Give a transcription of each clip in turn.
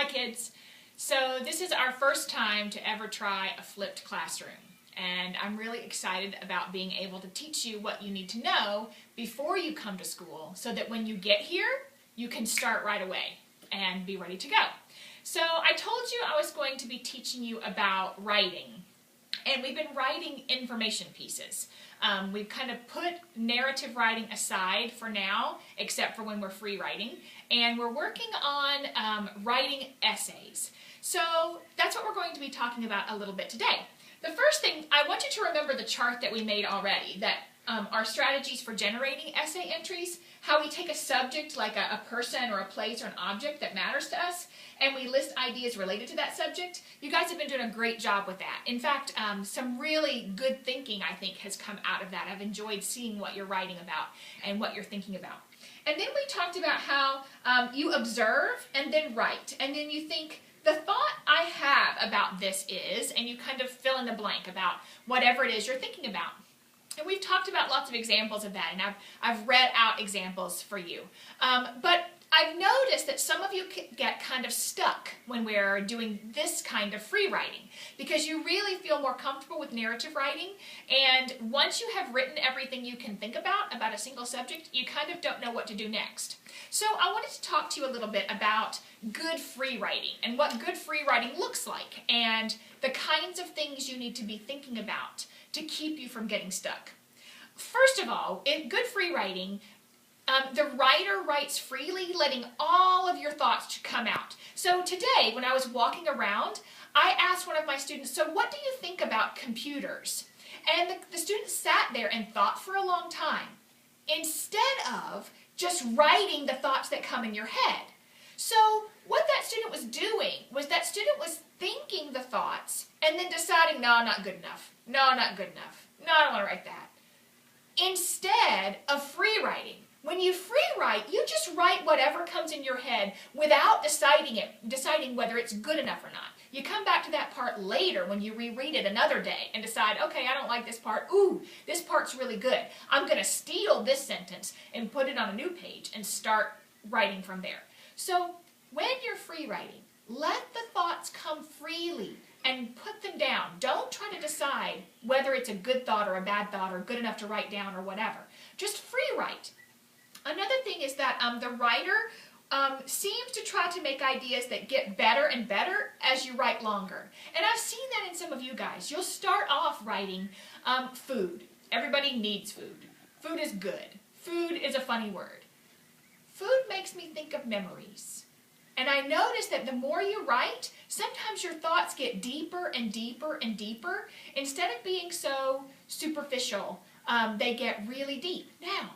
kids. So this is our first time to ever try a flipped classroom. And I'm really excited about being able to teach you what you need to know before you come to school so that when you get here, you can start right away and be ready to go. So I told you I was going to be teaching you about writing. And we've been writing information pieces. We've kind of put narrative writing aside for now, except for when we're free writing. And we're working on writing essays. So that's what we're going to be talking about a little bit today. The first thing, I want you to remember the chart that we made already, that our strategies for generating essay entries, how we take a subject like a person or a place or an object that matters to us, and we list ideas related to that subject. You guys have been doing a great job with that. In fact, some really good thinking, I think, has come out of that. I've enjoyed seeing what you're writing about and what you're thinking about. And then we talked about how you observe and then write, and then you think, the thought I have about this is, and you kind of fill in the blank about whatever it is you're thinking about. And we've talked about lots of examples of that, and I've read out examples for you. But I've noticed that some of you get kind of stuck when we're doing this kind of free writing because you really feel more comfortable with narrative writing, and once you have written everything you can think about a single subject, you kind of don't know what to do next. So I wanted to talk to you a little bit about good free writing and what good free writing looks like and the kinds of things you need to be thinking about to keep you from getting stuck. First of all, in good free writing, the writer writes freely, letting all of your thoughts come out. So today, when I was walking around, I asked one of my students, so what do you think about computers? And the student sat there and thought for a long time, instead of just writing the thoughts that come in your head. So what that student was doing was that student was thinking the thoughts and then deciding, no, not good enough. No, not good enough. No, I don't want to write that. Instead of free writing. When you free write, you just write whatever comes in your head without deciding whether it's good enough or not. You come back to that part later when you reread it another day and decide, okay, I don't like this part. Ooh, this part's really good. I'm going to steal this sentence and put it on a new page and start writing from there. So when you're free writing, let the thoughts come freely and put them down. Don't try to decide whether it's a good thought or a bad thought or good enough to write down or whatever. Just free write. Another thing is that the writer seems to try to make ideas that get better and better as you write longer. And I've seen that in some of you guys. You'll start off writing food. Everybody needs food. Food is good. Food is a funny word. Food makes me think of memories. And I notice that the more you write, sometimes your thoughts get deeper and deeper and deeper. Instead of being so superficial, they get really deep. Now,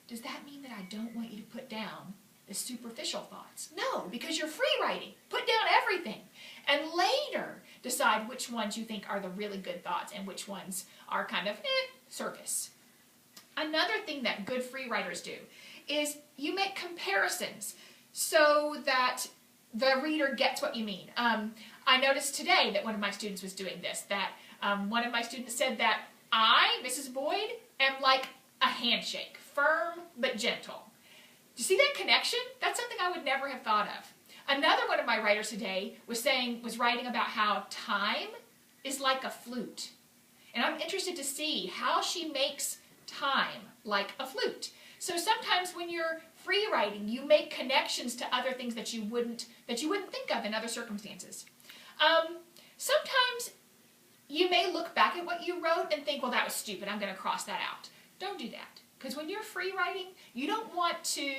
does that mean that I don't want you to put down the superficial thoughts? No, because you're free writing. Put down everything. And later, decide which ones you think are the really good thoughts and which ones are kind of surface. Another thing that good free writers do is you make comparisons so that the reader gets what you mean. I noticed today that one of my students was doing this, that one of my students said that I, Mrs. Boyd, am like a handshake, firm but gentle. Do you see that connection? That's something I would never have thought of. Another one of my writers today was writing about how time is like a flute. And I'm interested to see how she makes time like a flute. So sometimes when you're free writing, you make connections to other things that you wouldn't think of in other circumstances. Sometimes you may look back at what you wrote and think, well, that was stupid, I'm going to cross that out. Don't do that. Because when you're free writing, you don't want to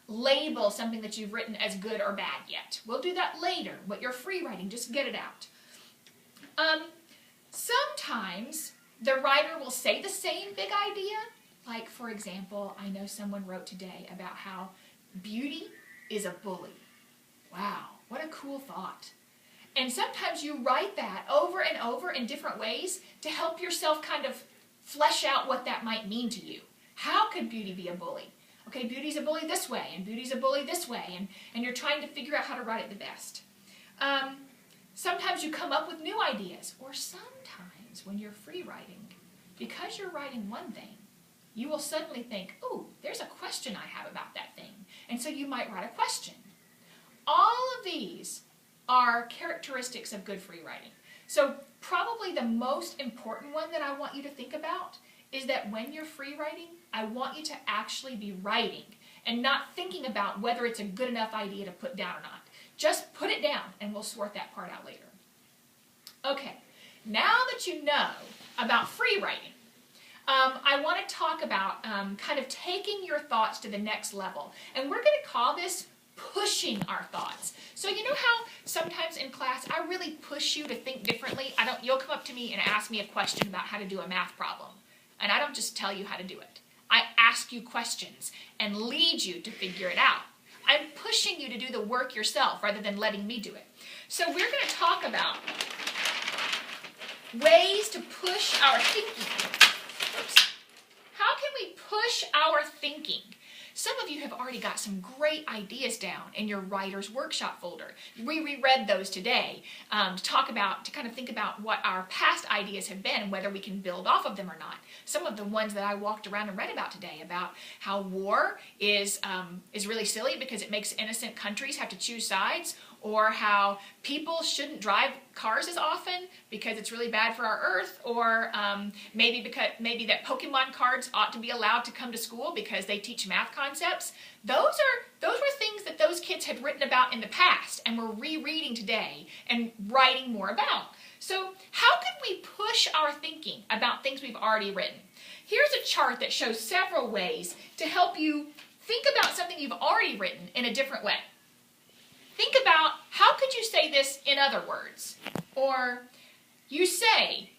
label something that you've written as good or bad yet. We'll do that later. What you're free writing, just get it out. Sometimes the writer will say the same big idea. Like, for example, I know someone wrote today about how beauty is a bully. Wow, what a cool thought. And sometimes you write that over and over in different ways to help yourself kind of flesh out what that might mean to you. How could beauty be a bully? Okay, beauty's a bully this way, and beauty's a bully this way, and you're trying to figure out how to write it the best. Sometimes you come up with new ideas, or sometimes when you're free writing, because you're writing one thing, you will suddenly think, oh, there's a question I have about that thing. And so you might write a question. All of these are characteristics of good free writing. So probably the most important one that I want you to think about is that when you're free writing, I want you to actually be writing and not thinking about whether it's a good enough idea to put down or not. Just put it down and we'll sort that part out later. Okay, now that you know about free writing, I want to talk about kind of taking your thoughts to the next level. And we're going to call this pushing our thoughts. So you know how sometimes in class I really push you to think differently? You'll come up to me and ask me a question about how to do a math problem. And I don't just tell you how to do it. I ask you questions and lead you to figure it out. I'm pushing you to do the work yourself rather than letting me do it. So we're going to talk about ways to push our thinking. Oops. How can we push our thinking? Some of you have already got some great ideas down in your writer's workshop folder. We reread those today to kind of think about what our past ideas have been and whether we can build off of them or not. Some of the ones that I walked around and read about today about how war is really silly because it makes innocent countries have to choose sides, or how people shouldn't drive cars as often because it's really bad for our earth, or maybe that Pokemon cards ought to be allowed to come to school because they teach math concepts. Those were things that those kids had written about in the past and were rereading today and writing more about. So how can we push our thinking about things we've already written? Here's a chart that shows several ways to help you think about something you've already written in a different way. Think about, how could you say this in other words? Or you say,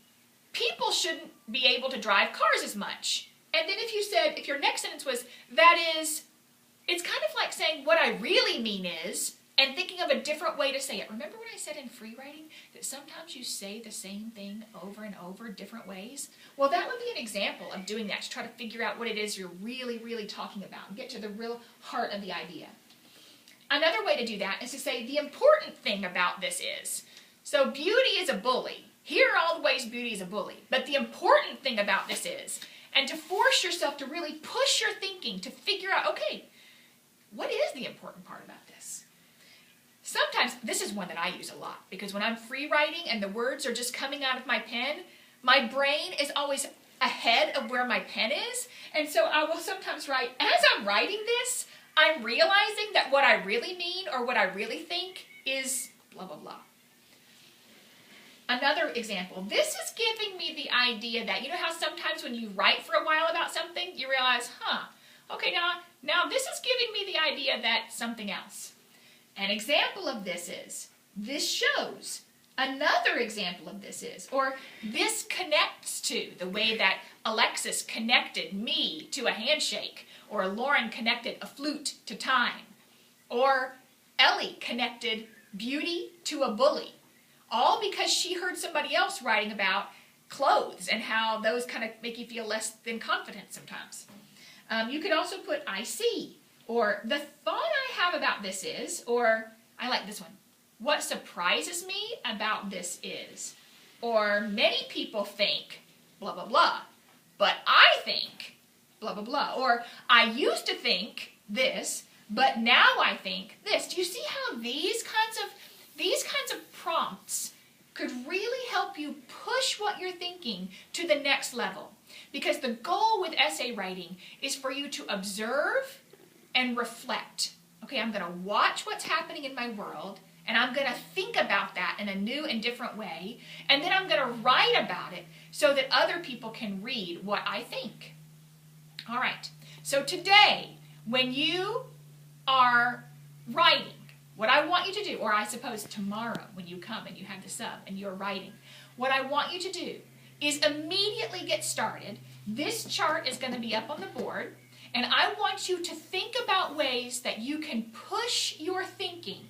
people shouldn't be able to drive cars as much. And then if your next sentence was, it's kind of like saying what I really mean is, and thinking of a different way to say it. Remember when I said in free writing that sometimes you say the same thing over and over different ways? Well, that would be an example of doing that, to try to figure out what it is you're really, really talking about and get to the real heart of the idea. Another way to do that is to say the important thing about this is. So beauty is a bully. Here are all the ways beauty is a bully. But the important thing about this is, and to force yourself to really push your thinking to figure out, okay, what is the important part about this? Sometimes, this is one that I use a lot, because when I'm free writing and the words are just coming out of my pen, my brain is always ahead of where my pen is, and so I will sometimes write, as I'm writing this, I'm realizing that what I really mean or what I really think is blah, blah, blah. Another example, this is giving me the idea that, you know how sometimes when you write for a while about something, you realize, okay, now this is giving me the idea that something else. An example of this is, this shows. Another example of this is, or this connects to, the way that Alexis connected me to a handshake, or Lauren connected a flute to time, or Ellie connected beauty to a bully, all because she heard somebody else writing about clothes and how those kind of make you feel less than confident sometimes. You could also put I see, or the thought I have about this is, or I like this one, what surprises me about this is, or many people think blah, blah, blah, but I think blah, blah, blah, or I used to think this, but now I think this. Do you see how these kinds of prompts could really help you push what you're thinking to the next level? Because the goal with essay writing is for you to observe and reflect. Okay, I'm going to watch what's happening in my world, and I'm going to think about that in a new and different way, and then I'm going to write about it so that other people can read what I think. All right, so today, when you are writing, what I want you to do, or I suppose tomorrow when you come and you have the sub and you're writing, what I want you to do is immediately get started. This chart is going to be up on the board, and I want you to think about ways that you can push your thinking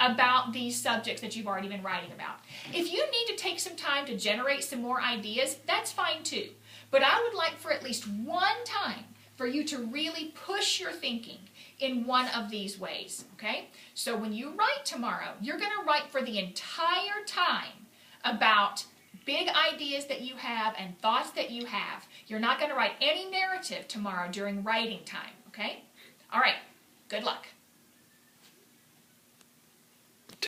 about these subjects that you've already been writing about. If you need to take some time to generate some more ideas, that's fine too. But I would like for at least one time for you to really push your thinking in one of these ways, okay? So when you write tomorrow, you're going to write for the entire time about big ideas that you have and thoughts that you have. You're not going to write any narrative tomorrow during writing time, okay? All right, good luck.